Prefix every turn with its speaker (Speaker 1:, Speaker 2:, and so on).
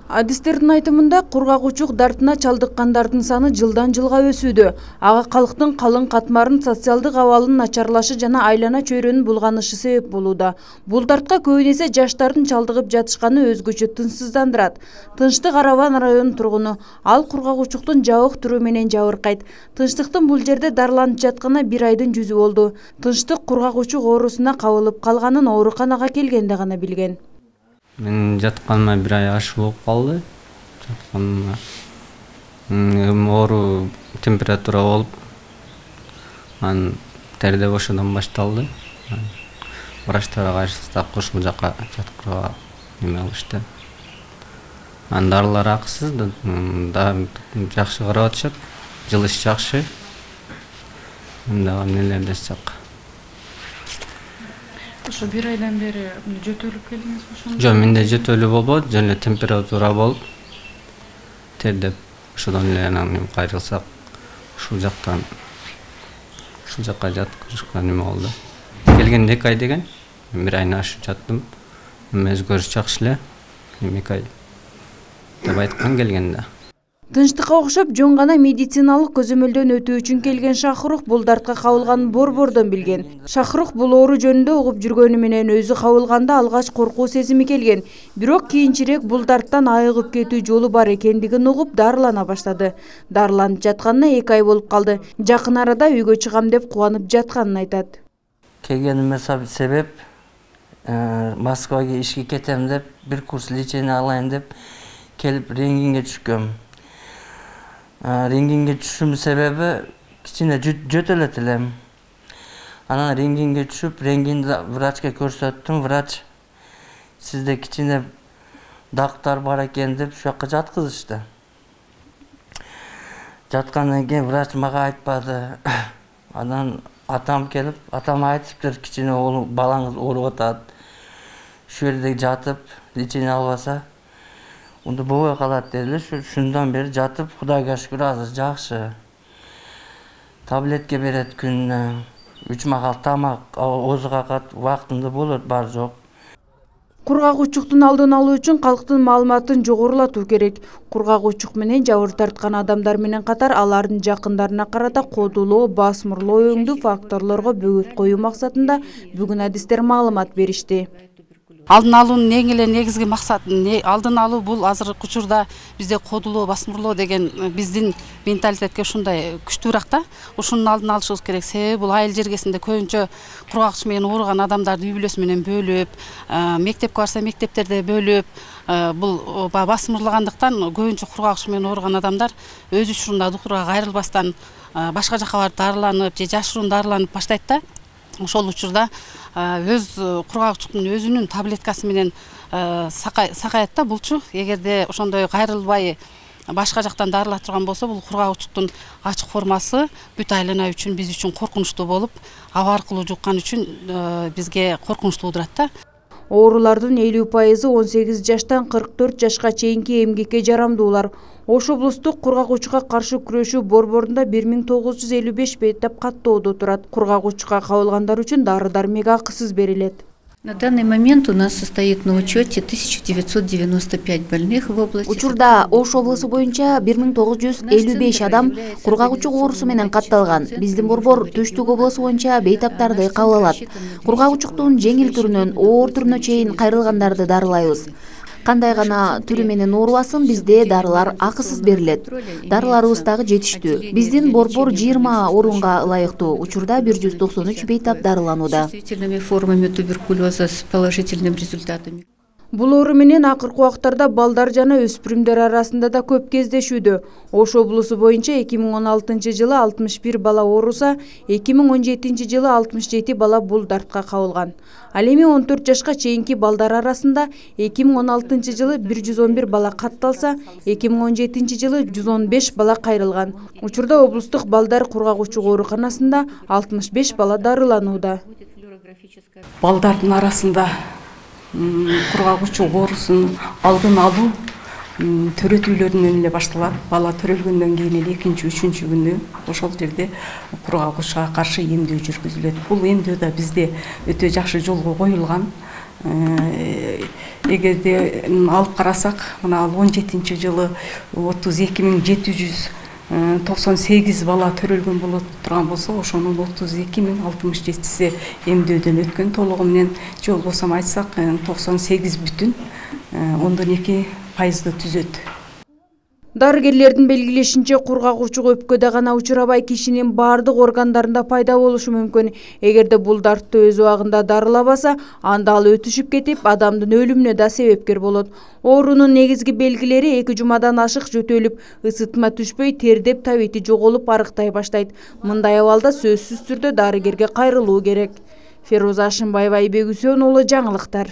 Speaker 1: Адистердин айтымында кургак-учук дартына чалдыккандардын саны жылдан жылга өсүүдө. Ага калктын калың катмарын, социалдык абалынын начарлашы жана айлана чөйрөнүн булганышы себеп болууда. Бул дартка көбүн эсе жаштардын чалдыгып жатышканы өзгөчө тынчсыздандырат. Тынчтык Араван районунун тургуну, ал кургак-учуктун жабык туру менен жабыркайт. Тынчтыктын бул жерде дарыланып жатканына 1 айдын жүзү болду. Тынчтык кургак-учук оорусуна кабылып калганын ооруканага келгенде гана билген.
Speaker 2: Мен жатканыма 1 ай ашык болуп калды. Жатканыма оору температура болуп, анан терде ошодон башталды. Врачтар кайсыздап ушул жака жаткырууга неме кылышты. Анан дарылар акысыз, да жакшы карап атышат. Жылыш жакшы. Мында эмнелер десек.
Speaker 3: Ошо 1 айдан бери жөтөлүп келдиңизби ошондо?
Speaker 2: Жок, менде жөтөлүү болбойт, жана температура болуп, тердеп, ошодон эле анан кайрылсак, ушул жактан ушул жакка жаткырышка неме болду. Келгенде 2 ай деген, 1 айдан ашып жаттым. Өзгөрүш жакшы эле. 2 ай деп айткан келгенде.
Speaker 1: Тынчтыкка окшоп жөн гана медициналык көзөмөлдөн өтүү үчүн келген Шахрух бул дартка кабылганын борбордон билген. Шахрух бул оору жөнүндө угуп жүргөнү менен өзү кабылганда алгач коркуу сезими келген. Бирок кийинчерээк бул дарттан айыгып кетүү жолу бар экендигин угуп дарылана баштады. Дарыланып жатканына 2 ай болуп калды. Жакын арада үйгө чыгам деп кубанып жатканын айтат.
Speaker 4: Келгениме себеп Москвага ишке кетем деп, 1 курс лечение алайын деп келип рентгенге түшкөм. Рентгенге түшүүмдүн себеби кичине жөтөлөт элем. Анан рентгенге түшүп, рентгенди врачка көрсөттүм. Врач сизде кичине дактар бар экен деп шу жакка жаткызышты. Жаткандан кийин врач мага айтпады. Анан атам келип, атам айтыптыр, кичине балаңыз ооруп атат. Шу жерде жатып, лечение албаса онда болбой калат дедилер. Шундан бери жатып, Кудайга шүгүр азыр жакшы. Таблетке берет күнүнө 3 макал тамак, озук акат убактында болот, бар жок.
Speaker 1: Кургак-учуктун алдын алуу үчүн калктын маалыматын жогорулатуу керек. Кургак-учук менен жабыр тарткан адамдар менен катар алардын жакындарына карата кодулоо, басмырлоо өңдүү факторлорго бөгөт коюу максатында бүгүн адистер маалымат беришти.
Speaker 3: Алдын алуунун эң эле негизги максаты алдын алуу. Бул азыркы учурда бизде кодулоо, басмырлоо деген биздин менталитетке ушундай күчтүүрөөк да. Ушунун алдын алышыбыз керек. Себеби бул айыл жергесинде көбүнчө кургак-учук менен ооруган адамдарды үй бүлөсү менен бөлүп, мектепке барса мектептерде бөлүп, бул басмырлагандыктан көбүнчө кургак-учук менен ооруган адамдар өз учурунда докторго кайрылбастан башка жака барып дарыланып же жашыруун дарыланып баштайт да. Ошол учурда өз кургак-учуктун өзүнүн таблеткасы менен сакаят да булчу. Эгерде ошондой кайрылбай башка жактан дарыла турган болсо, бул кургак-учуктун ачык формасы бүт айлана үчүн, биз үчүн коркунучтуу болуп, аба аркылуу жуккан үчүн бизге коркунуч туудурат да.
Speaker 1: Оорулардын 50% 18 жаштан 44 жашка чейинки эмгекке жарамдуулар. Ош облустук кургак-учукка каршы күрөшүү борборунда 1955 бейтап каттоодо турат. Кургак-учукка кабылгандар үчүн дары-дармек акысыз берилет.
Speaker 5: На данный момент у нас состоит на учете 1995 больных в области.
Speaker 6: Учурда Ош облусу боюнча 1955 адам кургак-учук оорусу менен катталган. Биздин борбор Түштүк облусу боюнча бейтаптарды кабыл алат. Кургак-учуктун жеңил түрүнөн оор түрүнө чейин кайрылгандарды дарылайбыз. Кандай гана түрү менен оорубасын, бизде дарылар акысыз берилет. Дарыларыбыз дагы жетиштүү. Биздин борбор 20 орунга ылайыктуу. Учурда 193 бейтап дарыланууда.
Speaker 5: Формами туберкулеза с положительными результатами.
Speaker 1: Бул оору менен акыркы убактарда балдар жана өспүрүмдөр арасында да көп кездешүүдө. Ош облусу боюнча 2016 жылы 61 бала ооруса, 2017 жылы 67 бала бул дартка кабылган. Ал эми 14 жашка чейинки балдар арасында 2016 жылы 111 бала катталса, 2017 жылы 115 бала кайрылган. Учурда облустук балдар кургак-учук ооруканасында 65 бала дарыланууда.
Speaker 7: Балдардын арасында кургак-учук оорусун алдын алуу төрөтүүлөрүнөн эле башталат. Бала төрөлгөндөн кийин эле 2-3 күнү ошол жерде кургак-учукка каршы эмдөө жүргүзүлөт. Бул эмдөө да бизде өтө жакшы жолго коюлган. эгерде алып карасак, мына 17 жылы 32.798 бала төрөлгөн болот турган болсо, ошонун 32.067-си эмдөөдөн өткөн толугу менен, же болбосо айтсак 98,2% түзөт.
Speaker 1: Дарыгерлердин белгилешинче, кургагучук өпкөдө гана учурабай, кишинин баардык органдарында пайда болушу мүмкүн. Эгерде бул дартты өз убагында дарылабаса, анда ал өтүшүп кетип, адамдын өлүмүнө да себепкер болот. Оорунун негизги белгилери 2 жумадан ашык жөтөлүп, ысытма түшпөй, тердеп, табити жоголуп, арыктай баштайт. Мындай абалда сөзсүз түрдө дарыгерге кайрылуу керек. Феруза Ашымбаева, Айбек Үсөнұлы, жаңылыктар.